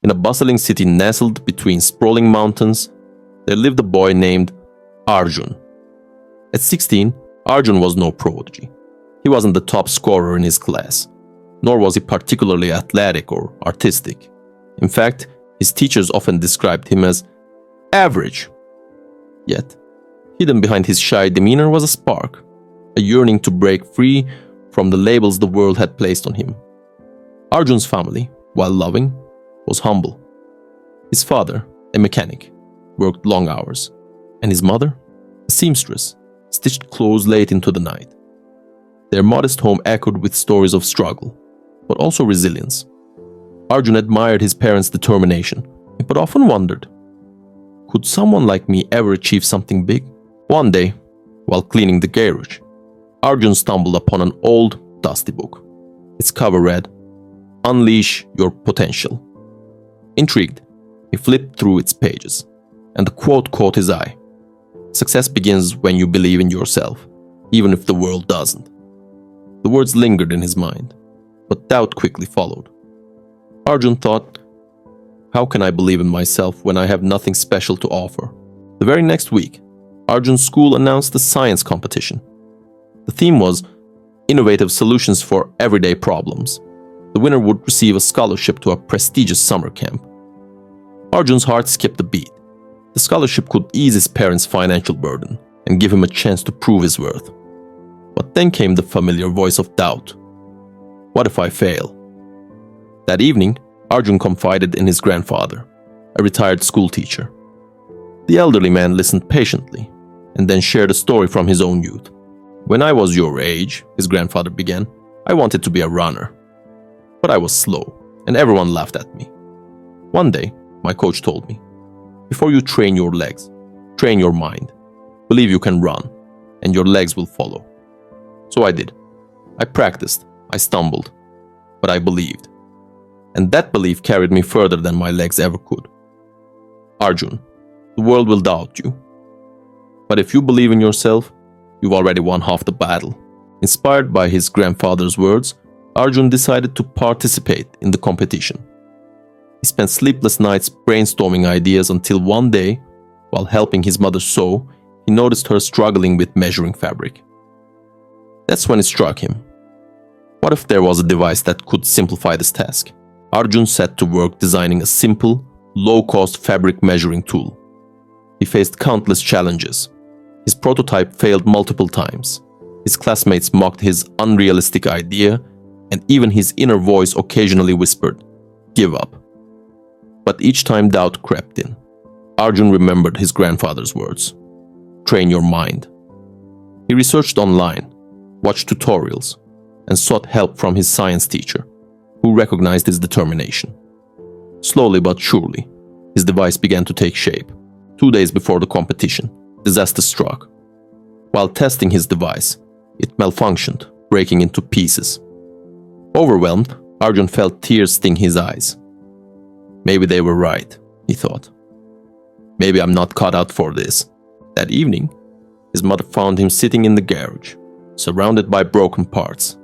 In a bustling city nestled between sprawling mountains, there lived a boy named Arjun. At 16, Arjun was no prodigy. He wasn't the top scorer in his class, nor was he particularly athletic or artistic. In fact, his teachers often described him as average. Yet, hidden behind his shy demeanor was a spark, a yearning to break free from the labels the world had placed on him. Arjun's family, while loving, was humble. His father, a mechanic, worked long hours, and his mother, a seamstress, stitched clothes late into the night. Their modest home echoed with stories of struggle, but also resilience. Arjun admired his parents' determination, but often wondered, could someone like me ever achieve something big? One day, while cleaning the garage, Arjun stumbled upon an old, dusty book. Its cover read, "Unleash Your Potential." Intrigued, he flipped through its pages, and the quote caught his eye. "Success begins when you believe in yourself, even if the world doesn't." The words lingered in his mind, but doubt quickly followed. Arjun thought, how can I believe in myself when I have nothing special to offer? The very next week, Arjun's school announced a science competition. The theme was Innovative Solutions for Everyday Problems. The winner would receive a scholarship to a prestigious summer camp. Arjun's heart skipped a beat. The scholarship could ease his parents' financial burden and give him a chance to prove his worth. But then came the familiar voice of doubt. What if I fail? That evening, Arjun confided in his grandfather, a retired school teacher. The elderly man listened patiently and then shared a story from his own youth. "When I was your age," his grandfather began, "I wanted to be a runner. But I was slow, and everyone laughed at me. One day, my coach told me, before you train your legs, train your mind. Believe you can run, and your legs will follow." So I did. I practiced, I stumbled, but I believed. And that belief carried me further than my legs ever could. Arjun, the world will doubt you. But if you believe in yourself, you've already won half the battle. Inspired by his grandfather's words, Arjun decided to participate in the competition. He spent sleepless nights brainstorming ideas until one day, while helping his mother sew, he noticed her struggling with measuring fabric. That's when it struck him. What if there was a device that could simplify this task? Arjun set to work designing a simple, low-cost fabric measuring tool. He faced countless challenges. His prototype failed multiple times. His classmates mocked his unrealistic idea, and even his inner voice occasionally whispered, "Give up." But each time doubt crept in, Arjun remembered his grandfather's words, "Train your mind." He researched online, watched tutorials, and sought help from his science teacher, who recognized his determination. Slowly but surely, his device began to take shape. 2 days before the competition, disaster struck. While testing his device, it malfunctioned, breaking into pieces. Overwhelmed, Arjun felt tears sting his eyes. Maybe they were right, he thought. Maybe I'm not cut out for this. That evening, his mother found him sitting in the garage, surrounded by broken parts.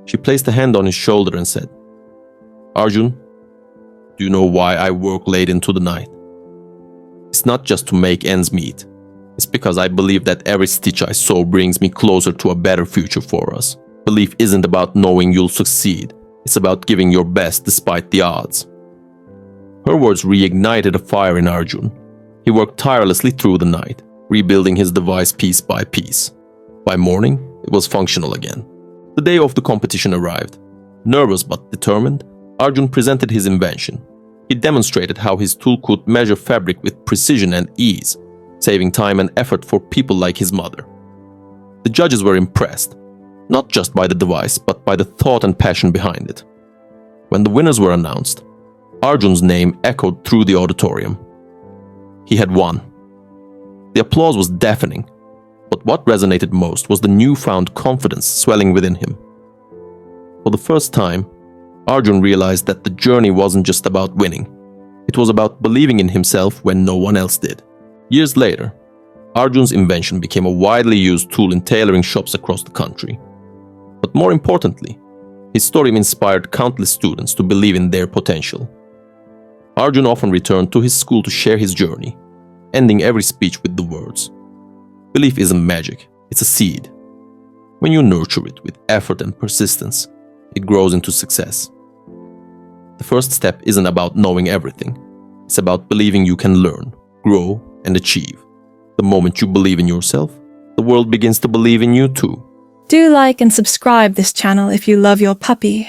She placed a hand on his shoulder and said, "Arjun, do you know why I work late into the night? It's not just to make ends meet. It's because I believe that every stitch I sew brings me closer to a better future for us. Belief isn't about knowing you'll succeed. It's about giving your best despite the odds." Her words reignited a fire in Arjun. He worked tirelessly through the night, rebuilding his device piece by piece. By morning, it was functional again. The day of the competition arrived. Nervous but determined, Arjun presented his invention. He demonstrated how his tool could measure fabric with precision and ease, saving time and effort for people like his mother. The judges were impressed, not just by the device, but by the thought and passion behind it. When the winners were announced, Arjun's name echoed through the auditorium. He had won. The applause was deafening, but what resonated most was the newfound confidence swelling within him. For the first time, Arjun realized that the journey wasn't just about winning. It was about believing in himself when no one else did. Years later, Arjun's invention became a widely used tool in tailoring shops across the country. But more importantly, his story inspired countless students to believe in their potential. Arjun often returned to his school to share his journey, ending every speech with the words, "Belief isn't magic, it's a seed. When you nurture it with effort and persistence, it grows into success." The first step isn't about knowing everything. It's about believing you can learn, grow, and achieve. The moment you believe in yourself, the world begins to believe in you too. Do like and subscribe this channel if you love your puppy.